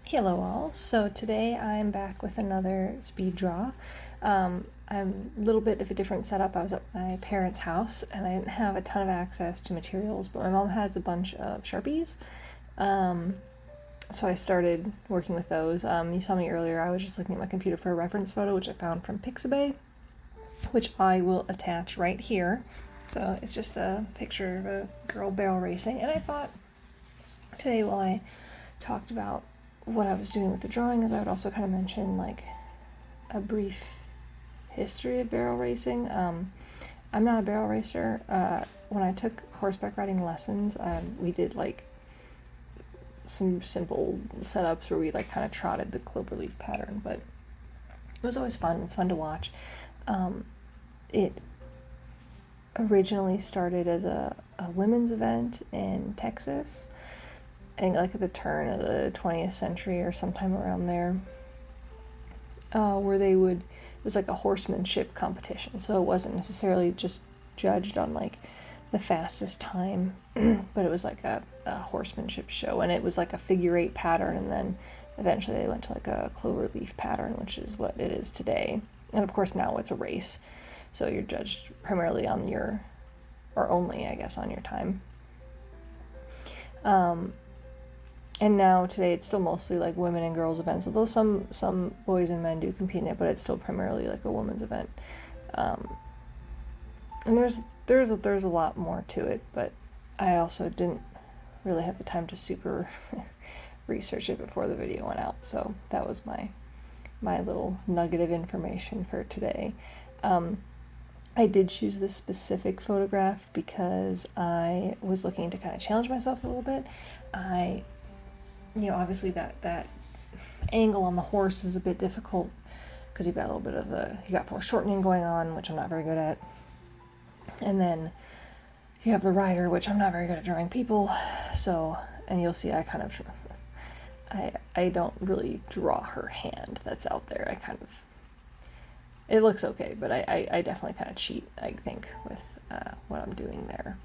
Hello all, so today I'm back with another speed draw. I'm a little bit of a different setup. I was at my parents' house and I didn't have a ton of access to materials, but my mom has a bunch of Sharpies. So I started working with those. You saw me earlier, I was just looking at my computer for a reference photo, which I found from Pixabay, which I will attach right here. So it's just a picture of a girl barrel racing, and I thought today while I talked about what I was doing with the drawing is I would also kind of mention like a brief history of barrel racing. I'm not a barrel racer. When I took horseback riding lessons, we did like some simple setups where we like kind of trotted the cloverleaf pattern, but it was always fun. It's fun to watch. It originally started as a women's event in Texas. I think like at the turn of the 20th century or sometime around there, where it was like a horsemanship competition. So it wasn't necessarily just judged on like the fastest time, but it was like a horsemanship show, and it was like a figure eight pattern, and then eventually they went to like a cloverleaf pattern, which is what it is today. And of course now it's a race, so you're judged primarily on or only I guess on your time. And now today it's still mostly like women and girls events, although some boys and men do compete in it, but it's still primarily like a women's event. And there's a lot more to it, but I also didn't really have the time to super research it before the video went out, so that was my little nugget of information for today. I did choose this specific photograph because I was looking to kind of challenge myself a little bit. Obviously that angle on the horse is a bit difficult because you've got a little bit of you got foreshortening going on, which I'm not very good at. And then you have the rider, which I'm not very good at drawing people. So, and you'll see I don't really draw her hand that's out there. It looks okay, but I definitely kind of cheat, I think, with what I'm doing there.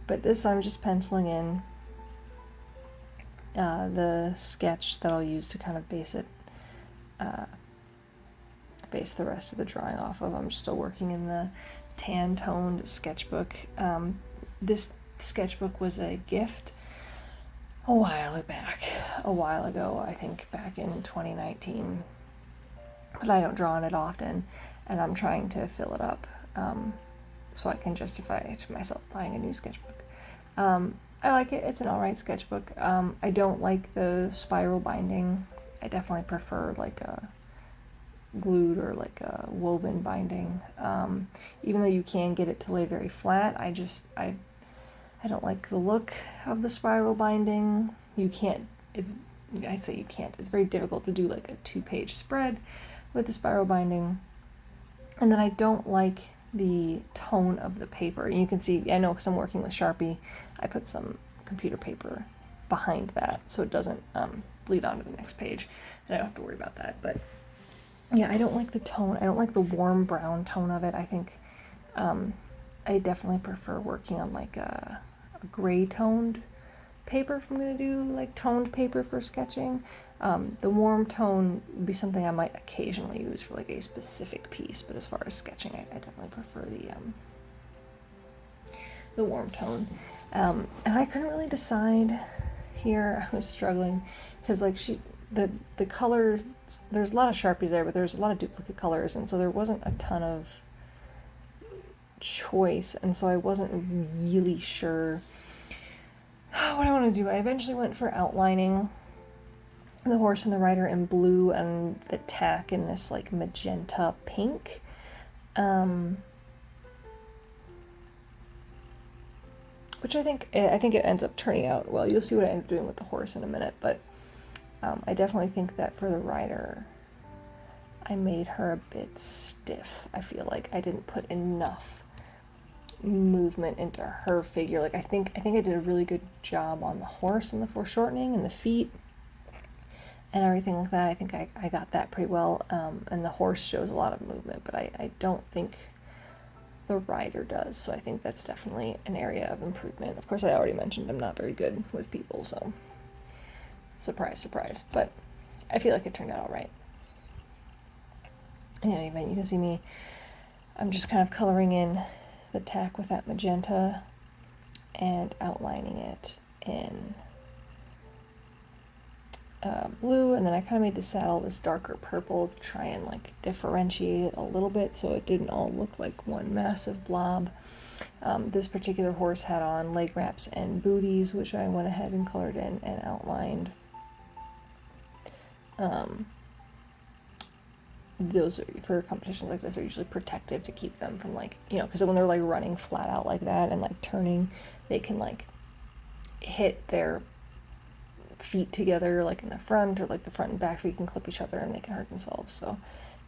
But this I'm just penciling in the sketch that I'll use to kind of base the rest of the drawing off of. I'm still working in the tan-toned sketchbook. This sketchbook was a gift a while ago, I think back in 2019, but I don't draw on it often, and I'm trying to fill it up so I can justify to myself buying a new sketchbook. I like it. It's an alright sketchbook. I don't like the spiral binding. I definitely prefer like a glued or like a woven binding. Even though you can get it to lay very flat, I don't like the look of the spiral binding. I say you can't. It's very difficult to do like a 2-page spread with the spiral binding. And then I don't like the tone of the paper. You can see, I know because I'm working with Sharpie, I put some computer paper behind that so it doesn't bleed onto the next page, and I don't have to worry about that. But yeah, I don't like the tone. I don't like the warm brown tone of it. I think I definitely prefer working on like a gray toned paper if I'm going to do like toned paper for sketching. The warm tone would be something I might occasionally use for like a specific piece, but as far as sketching, I definitely prefer the warm tone. And I couldn't really decide here. I was struggling because like the color, there's a lot of Sharpies there, but there's a lot of duplicate colors, and so there wasn't a ton of choice, and so I wasn't really sure what I want to do. I eventually went for outlining the horse and the rider in blue and the tack in this like magenta pink. Which I think it ends up turning out well. You'll see what I end up doing with the horse in a minute, but I definitely think that for the rider, I made her a bit stiff. I feel like I didn't put enough movement into her figure. Like I think I did a really good job on the horse and the foreshortening and the feet and everything like that. I think I got that pretty well, and the horse shows a lot of movement, but I don't think the rider does, so I think that's definitely an area of improvement. Of course, I already mentioned I'm not very good with people, so Surprise, surprise. But I feel like it turned out all right. In any event, you can see me, I'm just kind of coloring in the tack with that magenta and outlining it in blue, and then I kind of made the saddle this darker purple to try and like differentiate it a little bit so it didn't all look like one massive blob. This particular horse had on leg wraps and booties, which I went ahead and colored in and outlined. Those are, for competitions like this, are usually protective to keep them from like, you know, because when they're like running flat out like that and like turning, they can like hit their feet together like in the front, or like the front and back feet can clip each other and they can hurt themselves. So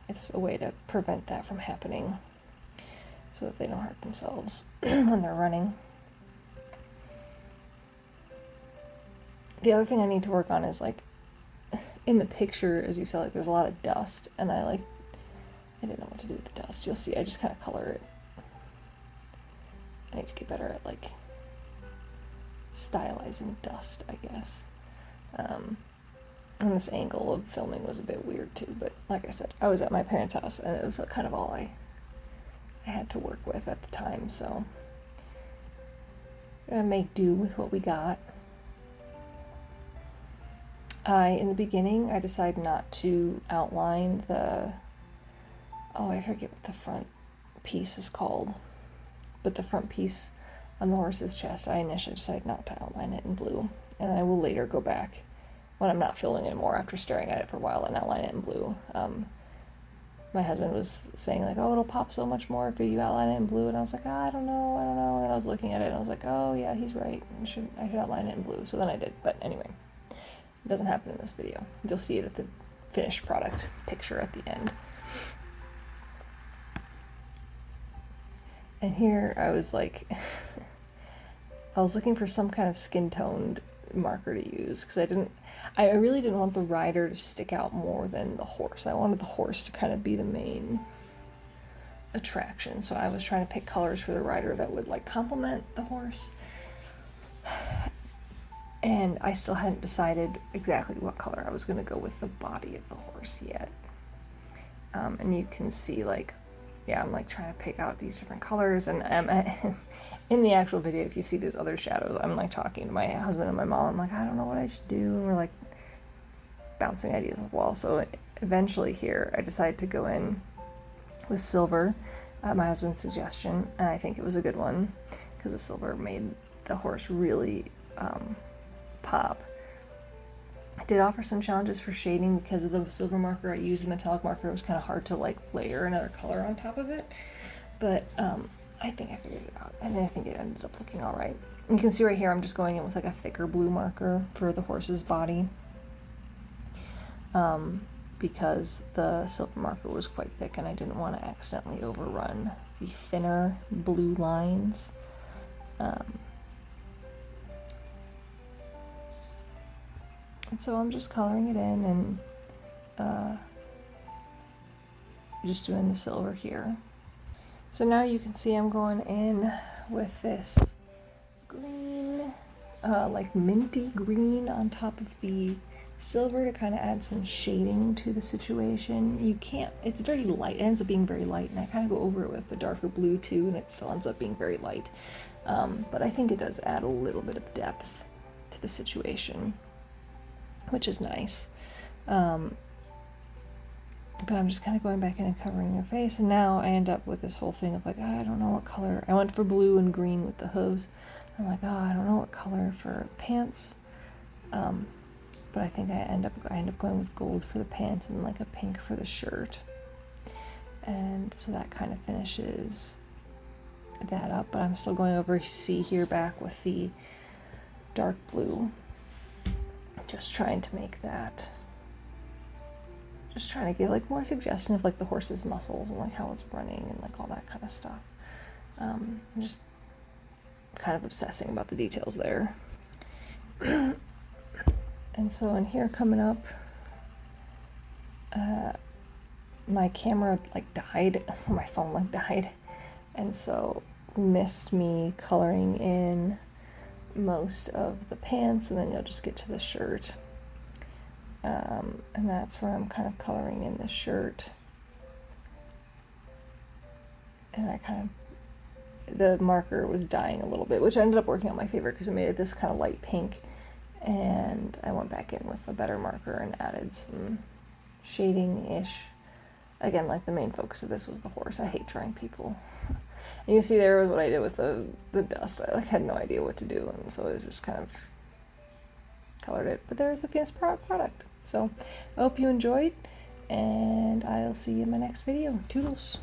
it's a way to prevent that from happening so that they don't hurt themselves when they're running. The other thing I need to work on is like in the picture, as you saw, like there's a lot of dust, and I didn't know what to do with the dust. You'll see, I just kind of color it. I need to get better at like stylizing dust, I guess. And this angle of filming was a bit weird too, but like I said, I was at my parents' house and it was kind of all I had to work with at the time, so I'm gonna make do with what we got. In the beginning, I decided not to outline the, I forget what the front piece is called, but the front piece on the horse's chest, I initially decided not to outline it in blue, and then I will later go back when I'm not filming anymore after staring at it for a while and outline it in blue. My husband was saying like, oh, it'll pop so much more if you outline it in blue, and I was like, I don't know, and then I was looking at it and I was like, oh yeah, he's right, I should outline it in blue, so then I did. But anyway, it doesn't happen in this video. You'll see it at the finished product picture at the end. And here I was like, I was looking for some kind of skin-toned marker to use, because I really didn't want the rider to stick out more than the horse. I wanted the horse to kind of be the main attraction, so I was trying to pick colors for the rider that would like complement the horse. And I still hadn't decided exactly what color I was going to go with the body of the horse yet. And you can see like, yeah, I'm like trying to pick out these different colors, and in the actual video, if you see those other shadows, I'm like talking to my husband and my mom. I'm like, I don't know what I should do, and we're like bouncing ideas off the wall. So eventually here, I decided to go in with silver, my husband's suggestion, and I think it was a good one because the silver made the horse really pop. I did offer some challenges for shading because of the silver marker I used. The metallic marker, it was kind of hard to like layer another color on top of it, but I think I figured it out, and then I think it ended up looking all right. And you can see right here I'm just going in with like a thicker blue marker for the horse's body, because the silver marker was quite thick and I didn't want to accidentally overrun the thinner blue lines. And so I'm just coloring it in and just doing the silver here. So now you can see I'm going in with this green, like minty green on top of the silver to kind of add some shading to the situation. You can't, it's very light, it ends up being very light, and I kind of go over it with the darker blue too, and it still ends up being very light. But I think it does add a little bit of depth to the situation, which is nice. But I'm just kind of going back in and covering her face, and now I end up with this whole thing of like, I don't know what color. I went for blue and green with the hooves. I'm like, I don't know what color for pants. But I think I end up going with gold for the pants and like a pink for the shirt. And so that kind of finishes that up, but I'm still going over C here back with the dark blue. Just trying to make that, just trying to give like more suggestion of like the horse's muscles and like how it's running and like all that kind of stuff. I'm just kind of obsessing about the details there. And so in here coming up, my camera like died, my phone like died, and so missed me coloring in most of the pants, and then you'll just get to the shirt. and that's where I'm kind of coloring in the shirt. And I kind of, the marker was dying a little bit, which ended up working out my favor because it made it this kind of light pink. And I went back in with a better marker and added some shading-ish. Again, like the main focus of this was the horse. I hate drawing people. And you see there was what I did with the dust. I had no idea what to do, and so I just kind of colored it. But there's the finished product. So I hope you enjoyed, and I'll see you in my next video. Toodles!